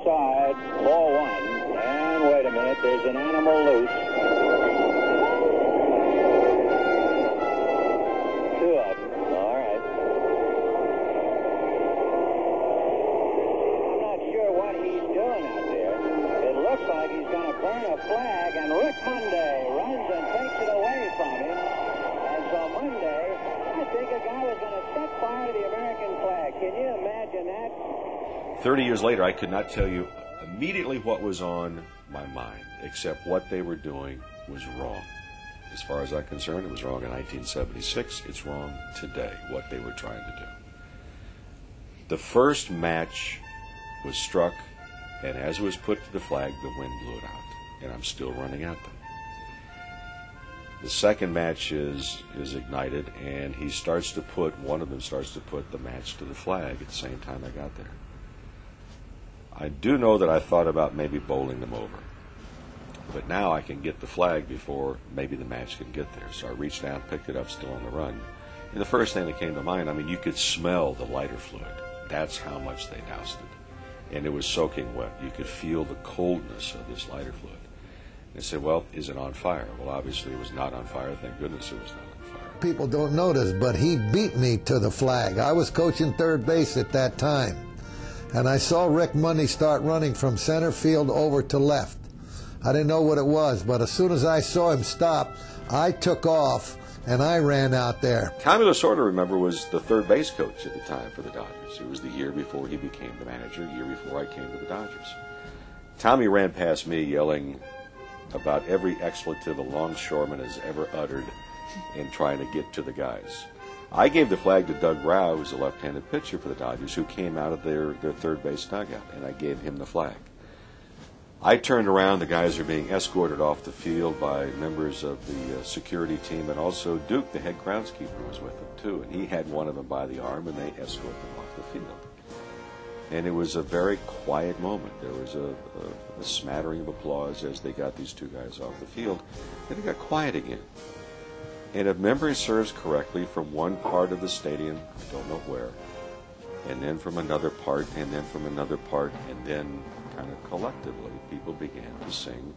Side, ball one, and wait a minute, there's an animal loose. Two of them, all right. I'm not sure what he's doing out there. It looks like he's going to burn a flag, and Rick Monday runs and takes it away from him. And so Monday, I think a guy was going to set fire to the American flag. Can you imagine that? 30 years later, I could not tell you immediately what was on my mind, except what they were doing was wrong. As far as I'm concerned, it was wrong in 1976. It's wrong today, what they were trying to do. The first match was struck, and as it was put to the flag, the wind blew it out, and I'm still running at them. The second match is ignited, and one of them starts to put the match to the flag at the same time I got there. I do know that I thought about maybe bowling them over. But now I can get the flag before maybe the match can get there. So I reached down, picked it up, still on the run. And the first thing that came to mind, you could smell the lighter fluid. That's how much they doused it. And it was soaking wet. You could feel the coldness of this lighter fluid. And I said, well, is it on fire? Well, obviously it was not on fire. Thank goodness it was not on fire. People don't notice, but he beat me to the flag. I was coaching third base at that time. And I saw Rick Monday start running from center field over to left. I didn't know what it was, but as soon as I saw him stop, I took off and I ran out there. Tommy Lasorda, remember, was the third base coach at the time for the Dodgers. It was the year before he became the manager, the year before I came to the Dodgers. Tommy ran past me yelling about every expletive a longshoreman has ever uttered in trying to get to the guys. I gave the flag to Doug Rau, who was a left-handed pitcher for the Dodgers, who came out of their third base dugout, and I gave him the flag. I turned around. The guys are being escorted off the field by members of the security team, and also Duke, the head groundskeeper, was with them, too, and he had one of them by the arm, and they escorted them off the field. And it was a very quiet moment. There was a smattering of applause as they got these two guys off the field, and it got quiet again. And if memory serves correctly, from one part of the stadium, I don't know where, and then from another part, and then from another part, and then kind of collectively, people began to sing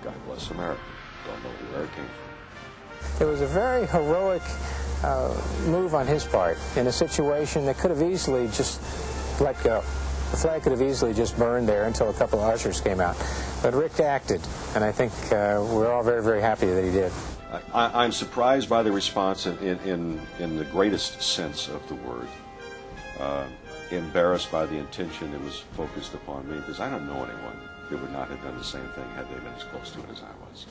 God Bless America. Don't know where it came from. It was a very heroic move on his part in a situation that could have easily just let go. The flag could have easily just burned there until a couple of ushers came out. But Rick acted, and I think we're all very, very happy that he did. I'm surprised by the response in the greatest sense of the word. Embarrassed by the intention that was focused upon me, because I don't know anyone that would not have done the same thing had they been as close to it as I was.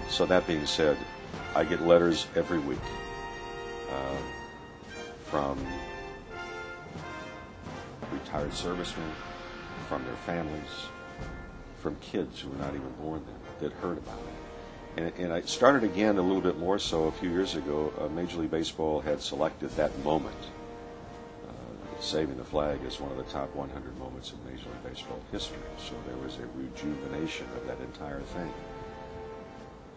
So that being said, I get letters every week from retired servicemen, from their families, from kids who were not even born then, that heard about it. And I started again a little bit more so a few years ago. Major League Baseball had selected that moment, saving the flag, as one of the top 100 moments in Major League Baseball history. So there was a rejuvenation of that entire thing.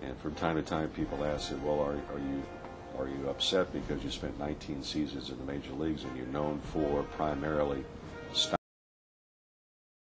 And from time to time, people ask, well, are you upset because you spent 19 seasons in the major leagues and you're known for primarily